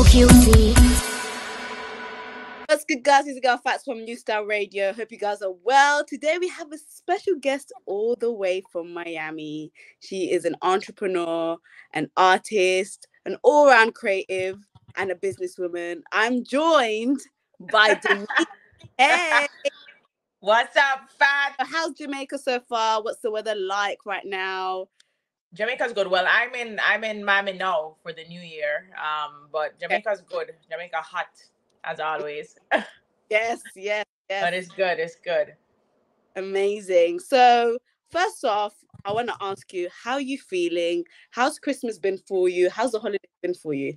QC. What's good, guys? It's your girl Fats from New Style Radio. Hope you guys are well. Today we have a special guest all the way from Miami. She is an entrepreneur, an artist, an all-round creative, and a businesswoman. I'm joined by Denyque. Hey, What's up, Fat? how's Jamaica so far? What's the weather like right now? Jamaica's good. Well, I'm in Miami now for the new year. But Jamaica's good. Jamaica hot as always. Yes, yes, yes. But it's good. It's good. Amazing. So, first off, I want to ask you, how are you feeling? How's Christmas been for you? How's the holiday been for you?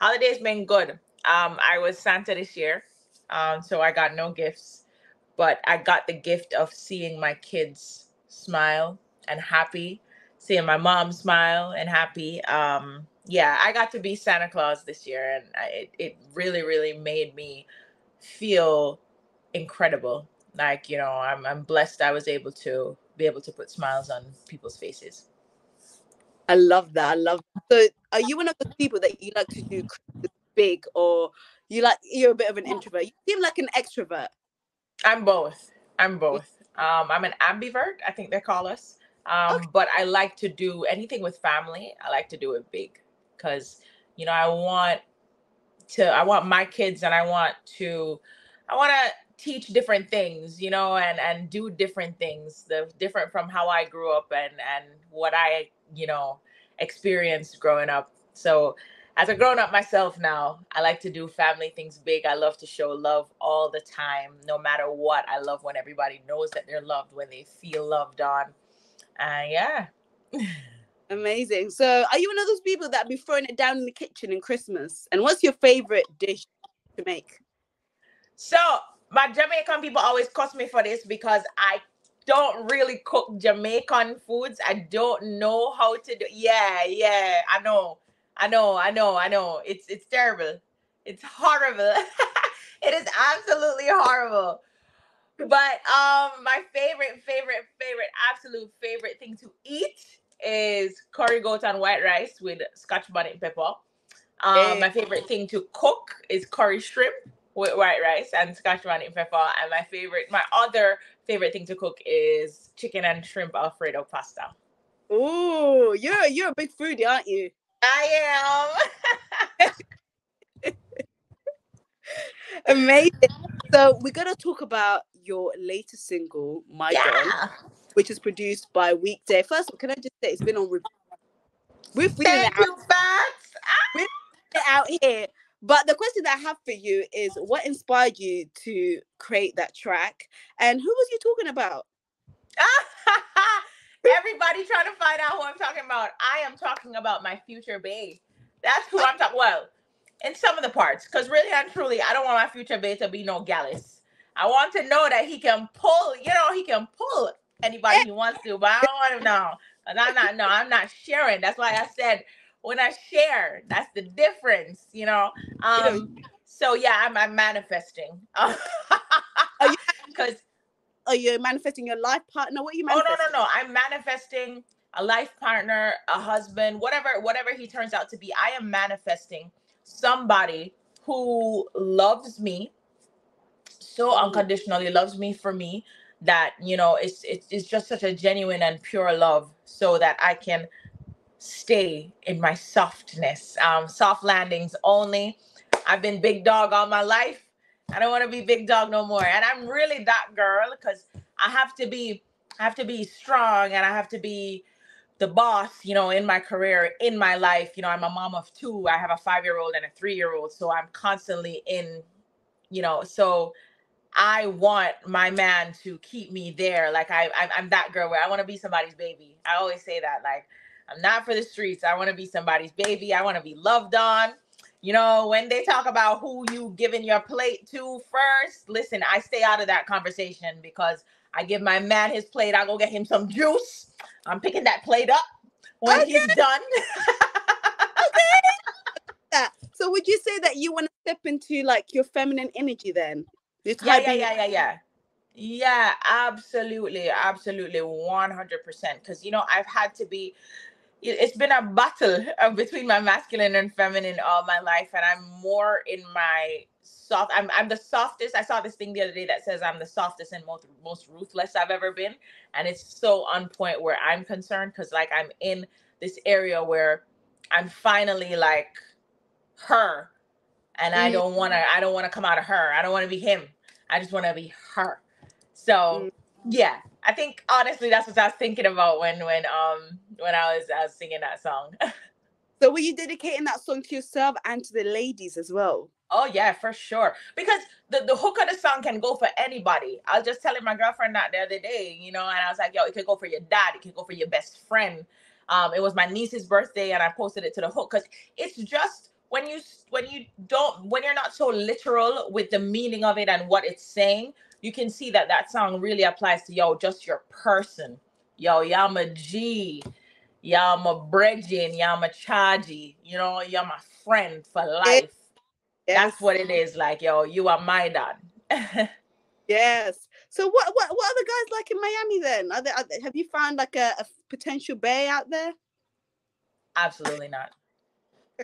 Holiday's been good. I was Santa this year, so I got no gifts, but I got the gift of seeing my kids smile and happy, seeing my mom smile and happy. Yeah, I got to be Santa Claus this year, and it really, really made me feel incredible. Like, I'm blessed I was able to put smiles on people's faces. I love that. I love that. So, are you one of those people that you like to do Christmas big, or you're a bit of an introvert? You seem like an extrovert. I'm both. I'm an ambivert, I think they call us. Okay. But I like to do anything with family. I like to do it big because, I want my kids, and I want to teach different things, and do different things, different from how I grew up and what I, experienced growing up. So as a grown up myself now, I like to do family things big. I love to show love all the time, no matter what. I love when everybody knows that they're loved, when they feel loved on. Yeah. Amazing. So, are you one of those people that be throwing it down in the kitchen in Christmas? And what's your favorite dish to make? So, my Jamaican people always cuss me for this because I don't really cook Jamaican foods. I don't know how to do. Yeah, I know. It's terrible. It's horrible. It is absolutely horrible. But my favorite, absolute favorite thing to eat is curry goat and white rice with scotch bonnet pepper. My favorite thing to cook is curry shrimp with white rice and scotch bonnet pepper. And my other favorite thing to cook is chicken and shrimp Alfredo pasta. Oh, you're a big foodie, aren't you? I am. Amazing. So we're gonna talk about your latest single, My Don, which is produced by Weekday. First of all, can I just say it's been on review. We're feeling Thank you, Fats. We're it out here. But the question that I have for you is, what inspired you to create that track, and who was you talking about? Everybody trying to find out who I'm talking about. I am talking about my future babe. That's who I'm talking. Well, in some of the parts, because really and truly, I don't want my future babe to be no gallus. I want to know that he can pull. He can pull anybody he wants to. But I don't want him now. I'm not sharing. That's why I said when I share, that's the difference. So yeah, I'm manifesting. Because. Are you manifesting your life partner? What are you manifesting? Oh, no. I'm manifesting a life partner, a husband, whatever he turns out to be. I am manifesting somebody who loves me so unconditionally, loves me for me, that, it's just such a genuine and pure love, so that I can stay in my softness. Soft landings only. I've been big dog all my life. I don't want to be big dog no more. And I'm really that girl, because I have to be strong, and I have to be the boss, in my career, in my life. I'm a mom of two. I have a 5-year-old and a 3-year-old. So I'm constantly in, so I want my man to keep me there. Like I'm that girl where I want to be somebody's baby. I always say that, like, I'm not for the streets. I want to be somebody's baby. I want to be loved on. When they talk about who you giving your plate to first, listen, I stay out of that conversation, because I give my man his plate. I go get him some juice. I'm picking that plate up when he's done. Okay. So would you say that you want to step into like your feminine energy then? Yeah, absolutely. 100%. Because, I've had to be, it's been a battle between my masculine and feminine all my life, and I'm more in my soft. I'm the softest. I saw this thing the other day that says I'm the softest and most ruthless I've ever been, and it's so on point where I'm concerned, because like I'm in this area where I'm finally like her, and Mm, I don't want to come out of her. I don't want to be him. I just want to be her. So mm. yeah, I think honestly that's what I was thinking about when I was singing that song. So were you dedicating that song to yourself and to the ladies as well? Oh yeah, for sure. Because the hook of the song can go for anybody. I was just telling my girlfriend that the other day, you know, and I was like, yo, it could go for your dad, it could go for your best friend. It was my niece's birthday, and I posted it to the hook, because it's just when you're not so literal with the meaning of it and what it's saying, you can see that that song really applies to yo, just your person. Yo, y'all my G, y'all my brethren, y'all my chargy, you know, you're my friend for Yes, life. That's yes, what it is. Like, yo, you are my dad. yes. So what are the guys like in Miami then? Have you found like a potential bay out there? Absolutely not.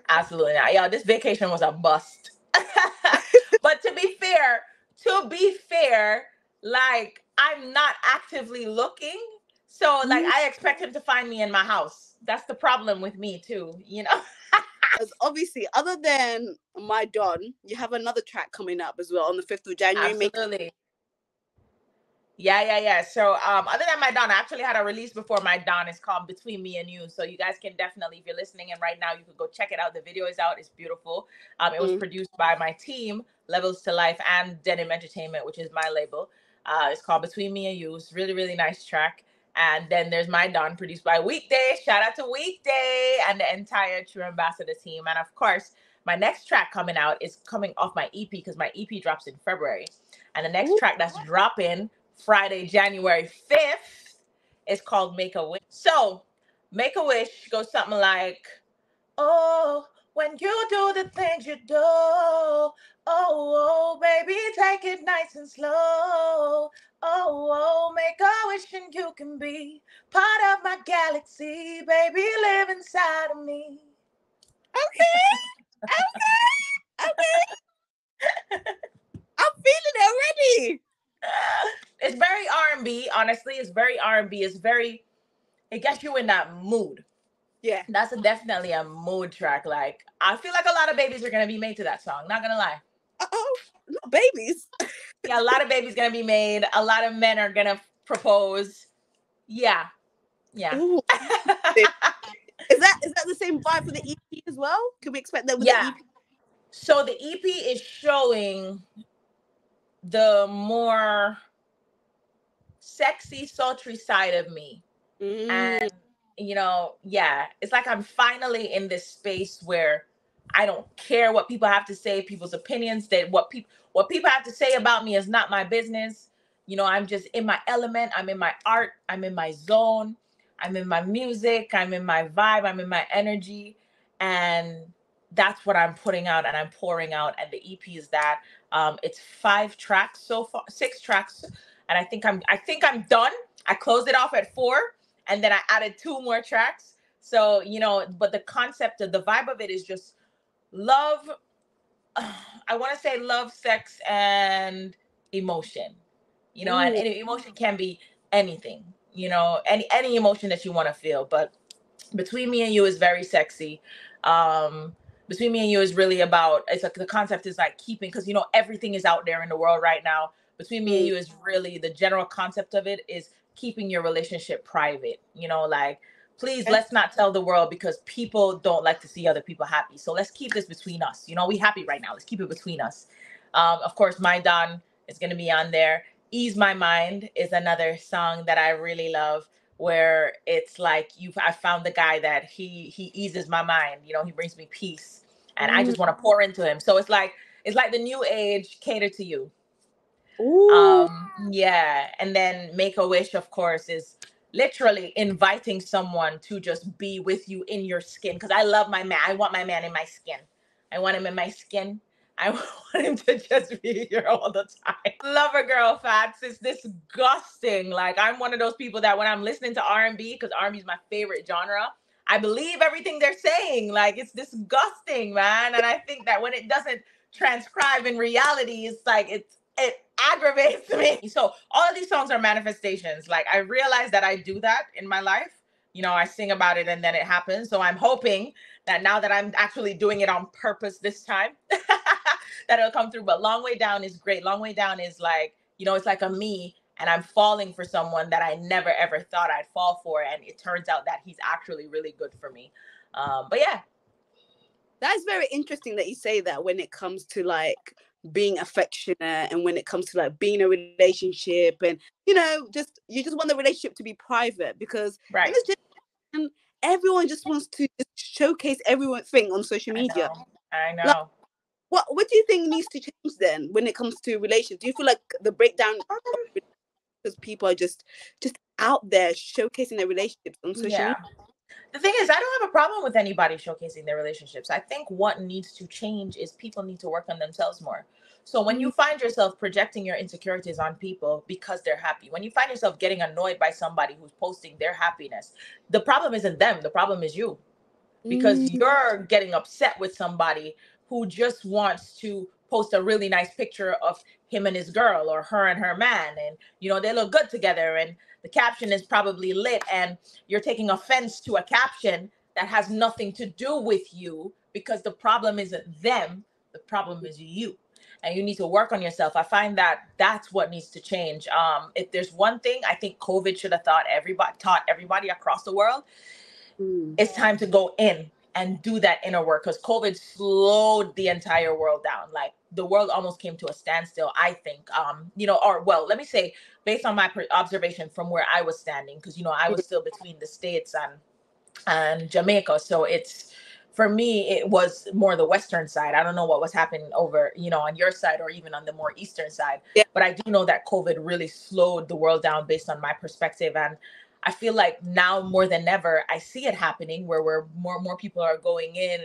Absolutely not. Yo, this vacation was a bust. But to be fair, like I'm not actively looking. So like Mm. I expect him to find me in my house. That's the problem with me too, you know? As obviously, other than My Don, you have another track coming up as well on the 5th of January. Make Absolutely. Yeah, yeah, yeah. So, other than my Dawn, I actually had a release before my Dawn. It's called Between Me and You. So you guys can definitely, if you're listening and right now, you could go check it out. The video is out. It's beautiful. It was mm, produced by my team, Levels to Life and Denim Entertainment, which is my label. It's called Between Me and You. It's really, really nice track. And then there's my Dawn, produced by Weekday. Shout out to Weekday and the entire True Ambassador team. And of course, my next track coming out is coming off my EP, because my EP drops in February. And the next ooh, track that's dropping Friday, January 5th is called Make a Wish. So, Make a Wish goes something like, oh, when you do the things you do, oh, baby, take it nice and slow. Make a wish and you can be part of my galaxy, baby, live inside of me. okay, okay, okay. I'm feeling it already. It's very R&B, honestly. It's very R&B. It gets you in that mood. Yeah. That's definitely a mood track. Like, I feel like a lot of babies are gonna be made to that song. Not gonna lie. Oh, not babies. Yeah, a lot of babies gonna be made. A lot of men are gonna propose. Yeah, yeah, Ooh, is that the same vibe for the EP as well? Can we expect that with the yeah. EP? So the EP is showing the more sexy, sultry side of me. Mm, And yeah, it's like I'm finally in this space where I don't care what people have to say, people's opinions, that what people have to say about me is not my business. I'm just in my element, I'm in my art, I'm in my zone, I'm in my music, I'm in my vibe, I'm in my energy, and that's what I'm putting out and I'm pouring out. And the EP is that. It's 5 tracks so far, 6 tracks, and I think I'm done. I closed it off at 4, and then I added 2 more tracks. So, but the concept of the vibe of it is just love. I want to say love, sex, and emotion. And ooh, any emotion can be anything. Any emotion that you want to feel. But Between Me and You is very sexy. Um, Between Me and You is really about, it's like the concept is like keeping, because everything is out there in the world right now. Between Me and mm, You is really the general concept of it is keeping your relationship private. Like, please, yeah, let's not tell the world, because people don't like to see other people happy. So let's keep this between us. We happy right now. Let's keep it between us. Of course, My Don is going to be on there. Ease My Mind is another song that I really love, where it's like I found the guy that he eases my mind. He brings me peace, and I mm, just want to pour into him. So it's like the new age cater to you. ooh, Yeah, and then Make a Wish, of course, is literally inviting someone to just be with you in your skin, because I love my man. I want my man in my skin. I want him in my skin. I want him to just be here all the time. Lover girl facts. It's disgusting. Like, I'm one of those people that when I'm listening to R&B, because R&B is my favorite genre, I believe everything they're saying. Like, it's disgusting, man. And I think that when it doesn't transcribe in reality, it's like it aggravates me. So all of these songs are manifestations. Like, I realize that I do that in my life. I sing about it and then it happens. So I'm hoping that now that I'm actually doing it on purpose this time, that it'll come through. But Long Way Down is great. Long Way Down is like, it's like a me, and I'm falling for someone that I never ever thought I'd fall for. And it turns out that he's actually really good for me. But yeah. That's very interesting that you say that when it comes to like being affectionate and when it comes to like being in a relationship, and just you just want the relationship to be private, because in Right. this generation everyone just wants to just showcase everything on social media. I Like, know. what do you think needs to change then when it comes to relations? Do you feel like the breakdown of because people are just out there showcasing their relationships on social Yeah. media? The thing is, I don't have a problem with anybody showcasing their relationships. I think what needs to change is people need to work on themselves more. So when you find yourself projecting your insecurities on people because they're happy, when you find yourself getting annoyed by somebody who's posting their happiness, the problem isn't them, the problem is you, because Mm. you're getting upset with somebody who just wants to post a really nice picture of him and his girl, or her and her man, and they look good together, and the caption is probably lit, and you're taking offense to a caption that has nothing to do with you, because the problem isn't them, the problem is you, and you need to work on yourself. I find that that's what needs to change. If there's one thing I think COVID should have taught everybody across the world, Mm. it's time to go in and do that inner work, because COVID slowed the entire world down. Like, the world almost came to a standstill, I think. Or, well, let me say, based on my observation from where I was standing, because I was still between the States and Jamaica. So it's, for me, it was more the Western side. I don't know what was happening over, on your side, or even on the more Eastern side. Yeah. But I do know that COVID really slowed the world down based on my perspective. And I feel like now more than ever, I see it happening, where more people are going in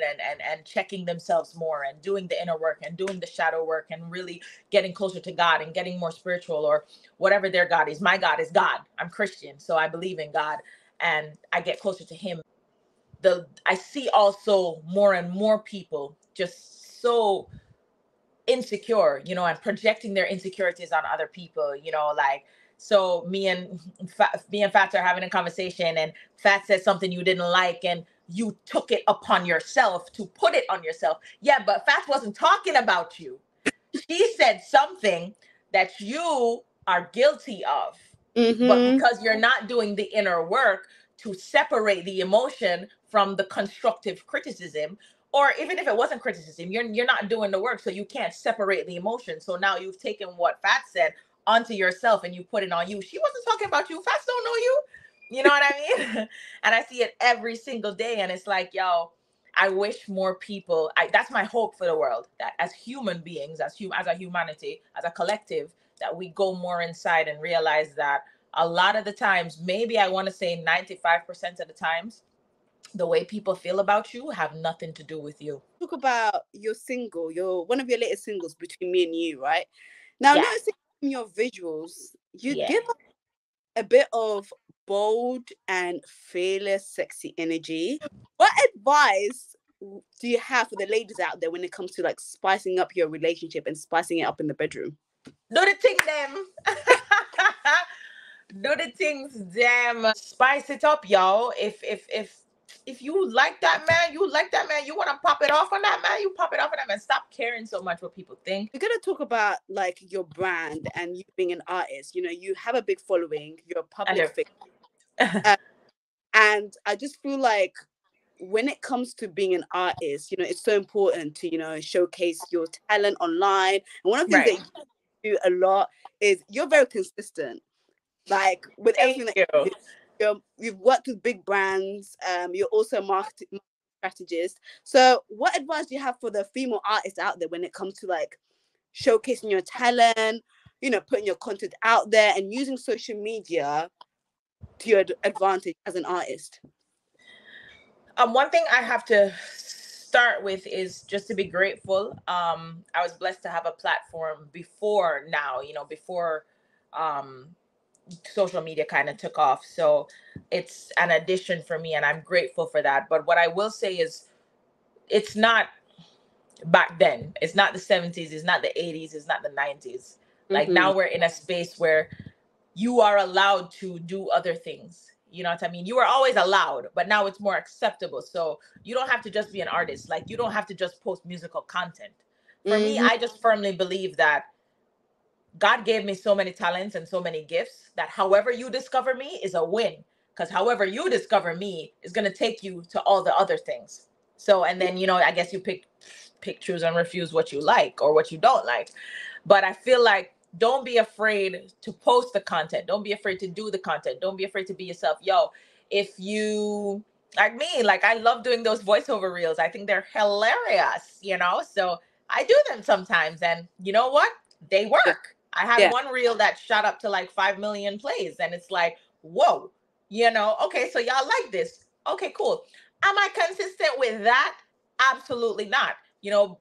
and checking themselves more, and doing the inner work, and doing the shadow work, and really getting closer to God, and getting more spiritual, or whatever their God is. My God is God. I'm Christian, so I believe in God, and I get closer to him. I see also more and more people just so insecure, and projecting their insecurities on other people, like, so me and Fats are having a conversation, and Fats said something you didn't like, and you took it upon yourself to put it on yourself. Yeah, but Fats wasn't talking about you. She said something that you are guilty of, but Mm-hmm. because you're not doing the inner work to separate the emotion from the constructive criticism, or even if it wasn't criticism, you're not doing the work, so you can't separate the emotion. So now you've taken what Fat said onto yourself, and you put it on you. She wasn't talking about you. Fats don't know you. You know what I mean? And I see it every single day, and it's like, yo, I wish more people. That's my hope for the world, that as human beings, as a humanity, as a collective, that we go more inside and realize that a lot of the times, maybe I want to say 95% of the times, the way people feel about you have nothing to do with you. Talk about your single, your one of your latest singles, Between Me and You, right? Now, Yeah. noticing from your visuals, you Yeah. give a bit of bold and fearless, sexy energy. What advice do you have for the ladies out there when it comes to like spicing up your relationship and spicing it up in the bedroom? Do the thing, them. Do the things, them. Spice it up, y'all. If you like that man, you like that man. You want to pop it off on that man, you pop it off on that man. Stop caring so much what people think. We're gonna talk about like your brand and you being an artist. You have a big following. You're a I public do. figure, uh, and I just feel like when it comes to being an artist, it's so important to showcase your talent online. And one of the things Right. that you do a lot is you're very consistent. Like with Thank everything that you. you do, you've worked with big brands. You're also a marketing strategist. So, what advice do you have for the female artists out there when it comes to like showcasing your talent? Putting your content out there and using social media to your advantage as an artist. One thing I have to start with is just to be grateful. I was blessed to have a platform before now, before um social media kind of took off. So it's an addition for me, and I'm grateful for that. But what I will say is, it's not back then. It's not the 70s. It's not the 80s. It's not the 90s. Like Mm-hmm. now we're in a space where you are allowed to do other things. You know what I mean? You were always allowed, but now it's more acceptable. So you don't have to just be an artist. Like you don't have to just post musical content. For me, Mm-hmm. I just firmly believe that God gave me so many talents and so many gifts that however you discover me is a win. Because however you discover me is going to take you to all the other things. So, and then, I guess you pick, choose, and refuse what you like or what you don't like. But I feel like don't be afraid to post the content. Don't be afraid to do the content. Don't be afraid to be yourself. Yo, if you like me, like I love doing those voiceover reels. I think they're hilarious. So I do them sometimes. And you know what? They Yeah. work. I had Yeah. one reel that shot up to like 5 million plays. And it's like, whoa, okay, so y'all like this. Okay, cool. Am I consistent with that? Absolutely not.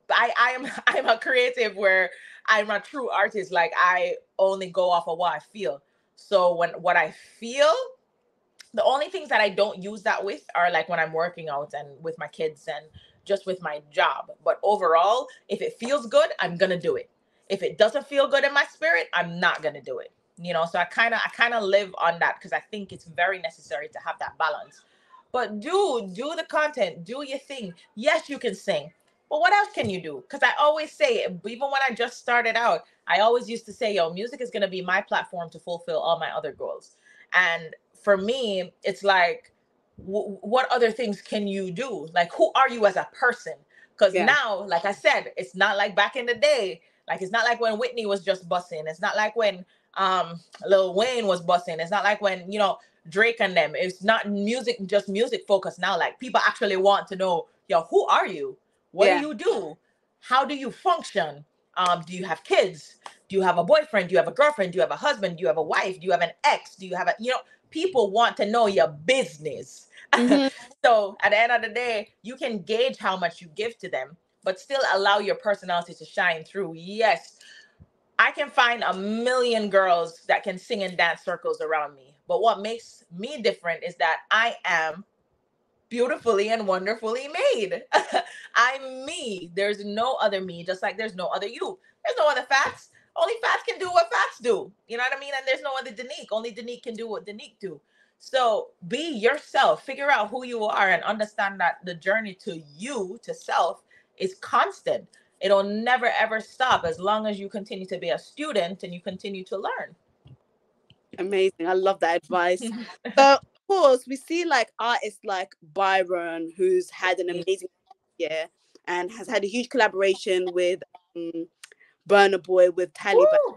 I am I'm a creative where I'm a true artist. Like I only go off of what I feel. So when what I feel, the only things that I don't use that with are like when I'm working out and with my kids and just with my job. But overall, if it feels good, I'm gonna do it. If it doesn't feel good in my spirit, I'm not gonna do it. So I kind of live on that because I think it's very necessary to have that balance. But do the content, do your thing. Yes, you can sing. But what else can you do? Because I always say, even when I just started out, I always used to say, yo, music is going to be my platform to fulfill all my other goals. And for me, it's like, what other things can you do? Like, who are you as a person? Because Yeah. now, like I said, it's not like back in the day. Like, it's not like when Whitney was just bussing. It's not like when Lil Wayne was bussing. It's not like when, Drake and them. It's not music, just music focused now. Like, people actually want to know, yo, who are you? What do Yeah. you do? How do you function? Do you have kids? Do you have a boyfriend? Do you have a girlfriend? Do you have a husband? Do you have a wife? Do you have an ex? Do you have people want to know your business. Mm-hmm. So at the end of the day, you can gauge how much you give to them, but still allow your personality to shine through. Yes, I can find a million girls that can sing and dance circles around me. But what makes me different is that I am beautifully and wonderfully made. I'm me. There's no other me, just like there's no other you. There's no other Fats. Only Fats can do what Fats do. You know what I mean? And there's no other Denyque. Only Denyque can do what Denyque do. So be yourself. Figure out who you are and understand that the journey to you, to self, is constant. It'll never ever stop as long as you continue to be a student and you continue to learn. Amazing. I love that advice. So, of course, we see like artists like Byron, who's had an amazing year and has had a huge collaboration with Burna Boy with Taliban. Woo!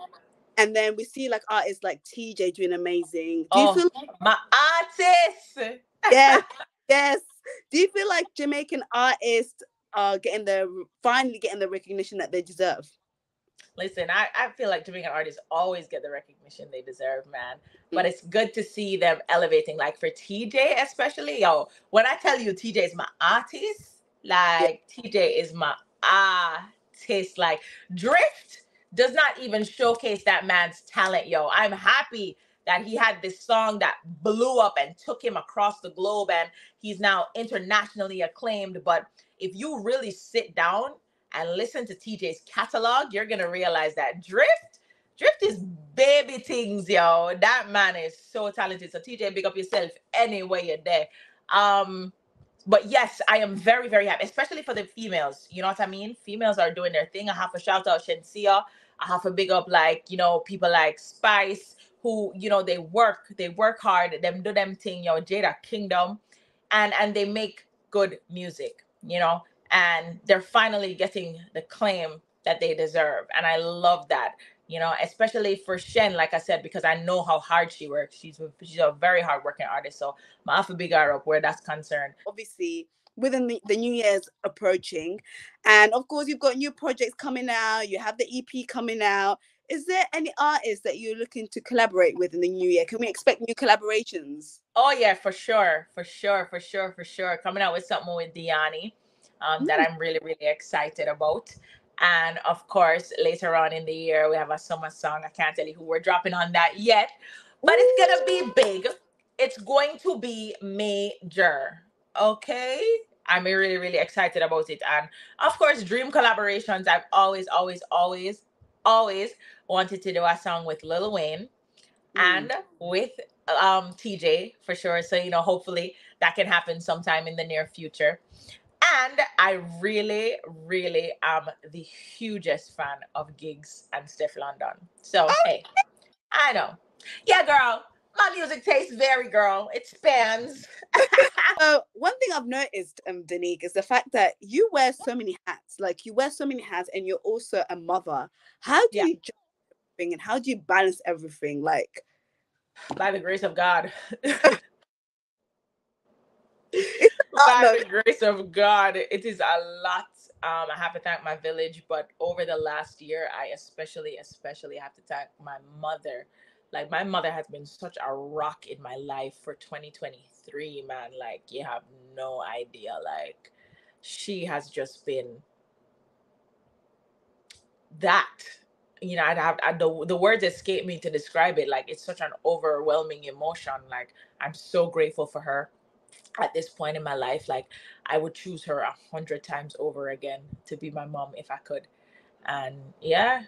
And then we see like artists like TJ doing amazing. Do you Oh, feel my artist. yes, yes. Do you feel like Jamaican artists are finally getting the recognition that they deserve? Listen, I feel like Jamaican artists always get the recognition they deserve, man. Mm. But it's good to see them elevating. Like for TJ, especially, yo, when I tell you TJ is my artist, Yeah, like TJ is my artist. Like Drift does not even showcase that man's talent, yo. I'm happy that he had this song that blew up and took him across the globe and he's now internationally acclaimed. But if you really sit down and listen to TJ's catalog, you're gonna realize that Drift is baby things, yo. That man is so talented. So TJ, big up yourself anyway you're there. Um, but yes, I am very, very happy, especially for the females. You know what I mean? Females are doing their thing. I have to shout out Shensia. I have to big up like, people like Spice, who, they work hard, them do them thing, Jada Kingdom, and they make good music. And they're finally getting the claim that they deserve. And I love that, especially for Shen, like I said, because I know how hard she works. She's a very hard working artist. So my alpha big her up where that's concerned. obviously within the New Year's approaching, and of course you've got new projects coming out. You have the EP coming out. Is there any artists that you're looking to collaborate with in the new year? Can we expect new collaborations? Oh yeah, for sure, for sure, for sure, for sure. Coming out with something with Denyque, that Mm. I'm really, really excited about. And of course, later on in the year, we have a summer song. I can't tell you who we're dropping on that yet, but it's Ooh. gonna be big. It's going to be major. Okay. I'm really, really excited about it. And of course, dream collaborations. I've always wanted to do a song with Lil Wayne Mm. and with TJ for sure. So, hopefully that can happen sometime in the near future. And I really, really am the hugest fan of Gigs and Steph London. So, hey, I know. Yeah, girl. My music tastes vary, girl. It spans. So one thing I've noticed, Denyque, is the fact that you wear so many hats. Like you wear so many hats, and you're also a mother. How do Yeah, you juggle everything, and how do you balance everything? Like by the grace of God. it's a lot, By though. the grace of God, it is a lot. I have to thank my village, but over the last year, I especially have to thank my mother. Like my mother has been such a rock in my life for 2023, man. Like you have no idea. Like she has just been that. The words escape me to describe it. Like it's such an overwhelming emotion. Like I'm so grateful for her at this point in my life. Like I would choose her 100 times over again to be my mom if I could. And yeah,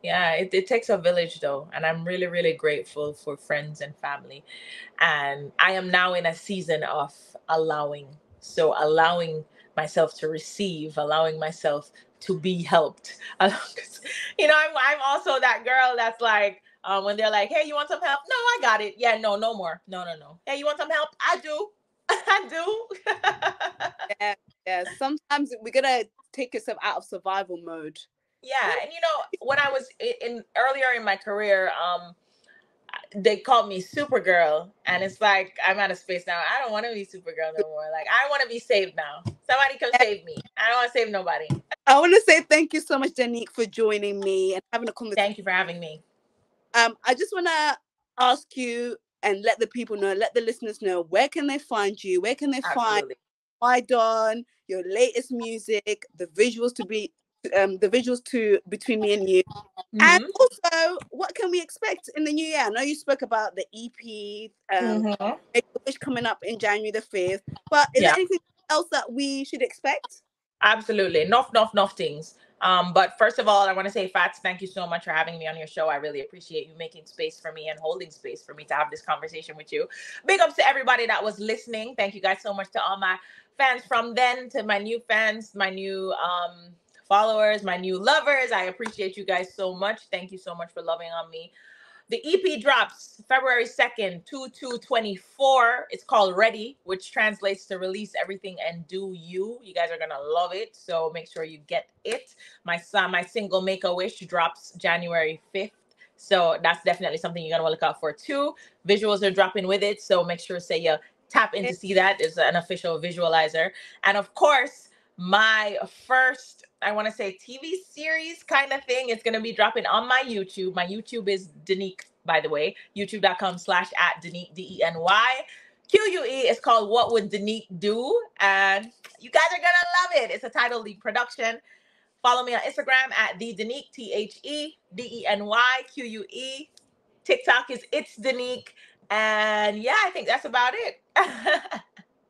it takes a village though, and I'm really, really grateful for friends and family. And I am now in a season of allowing. So allowing myself to receive, allowing myself to be helped. 'Cause, I'm also that girl that's like, when they're like, "Hey, you want some help?" No, I got it. Yeah, no, no more. No, no, no. Hey, you want some help? I do. I do. Yeah, yeah. Sometimes we gotta take yourself out of survival mode. Yeah, and when I was in earlier in my career, they called me Supergirl, and it's like I'm out of space now. I don't want to be Supergirl no more. Like I want to be saved now. Somebody come save me. I don't want to save nobody. I want to say thank you so much, Denyque, for joining me and having a conversation. Thank you for having me. I just want to ask you and let the people know, let the listeners know, where can they find you? Where can they find Absolutely. I Dawn, your latest music, the visuals to between me and you, and Mm-hmm. also what can we expect in the new year? I know you spoke about the EP, Mm-hmm. Make a Wish coming up in January the 5th, but is there Yeah. anything else that we should expect? Absolutely. Enough things. But first of all, I want to say, Fats, thank you so much for having me on your show. I really appreciate you making space for me and holding space for me to have this conversation with you. Big ups to everybody that was listening. Thank you guys so much to all my fans from then, to my new fans, my new followers, my new lovers. I appreciate you guys so much. Thank you so much for loving on me. The EP drops February 2nd, 2/2/24. It's called Ready, which translates to release everything and do you. You guys are going to love it. So make sure you get it. My single Make a Wish drops January 5th. So that's definitely something you're going to look out for too. Visuals are dropping with it. So make sure say you tap in to see that. There's an official visualizer. And of course, my first, I want to say, TV series kind of thing. It's going to be dropping on my YouTube. My YouTube is Denyque, by the way, youtube.com/at Denyque, DENYQUE. It's called What Would Denyque Do? And you guys are going to love it. It's a title lead production. Follow me on Instagram at the Denyque, TheDenyque. TikTok is It's Denyque. And yeah, I think that's about it.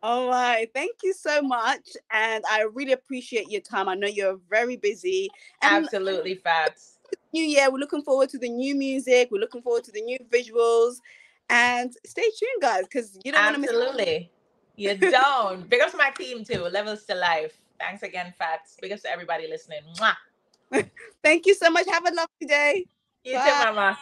All right. Thank you so much. And I really appreciate your time. I know you're very busy. And Absolutely, Fats. new year, we're looking forward to the new music. We're looking forward to the new visuals. And stay tuned, guys, because you don't want to miss. Absolutely. You don't. Big up to my team too. Levels to life. Thanks again, Fats. Big up to everybody listening. Mwah. Thank you so much. Have a lovely day. You too, Bye. Mama.